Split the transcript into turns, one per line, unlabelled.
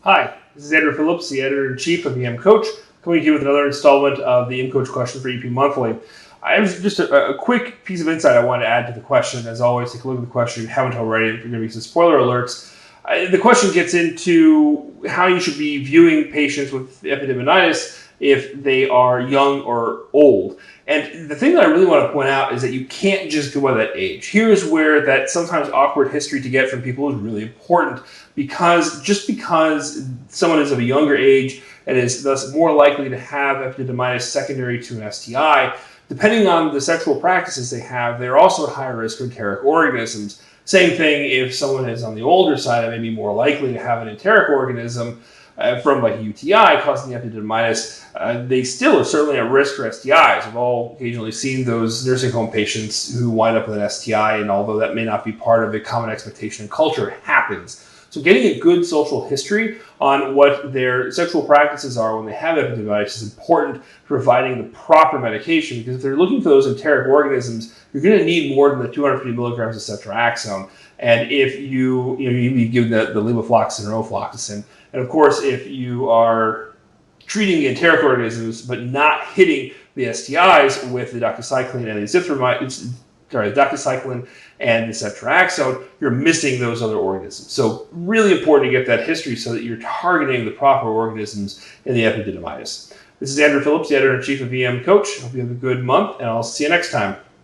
Hi, this is Andrew Phillips, the editor-in-chief of the M-Coach, coming to you with another installment of the M-Coach question for EP Monthly. I have just a quick piece of insight I want to add to the question. As always, take a look at the question if you haven't already. There are going to be some spoiler alerts. The question gets into how you should be viewing patients with epididymitis if they are young or old. And the thing that I really want to point out is that you can't just go by that age. Here's where that sometimes awkward history to get from people is really important, because just because someone is of a younger age and is thus more likely to have epididymitis secondary to an STI, depending on the sexual practices they have, they're also at higher risk for enteric organisms. Same thing if someone is on the older side and may be more likely to have an enteric organism from like a UTI causing epididymitis, they still are certainly at risk for STIs. We've all occasionally seen those nursing home patients who wind up with an STI, and although that may not be part of a common expectation in culture, it happens. So getting a good social history on what their sexual practices are when they have epididymitis is important for providing the proper medication, because if they're looking for those enteric organisms, you're going to need more than the 250 milligrams of ceftriaxone. And if you give the levofloxacin or ofloxacin, and of course, if you are treating the enteric organisms but not hitting the STIs with the doxycycline and the ceftriaxone, you're missing those other organisms. So really important to get that history so that you're targeting the proper organisms in the epididymitis. This is Andrew Phillips, the editor-in-chief of EM Coach. Hope you have a good month, and I'll see you next time.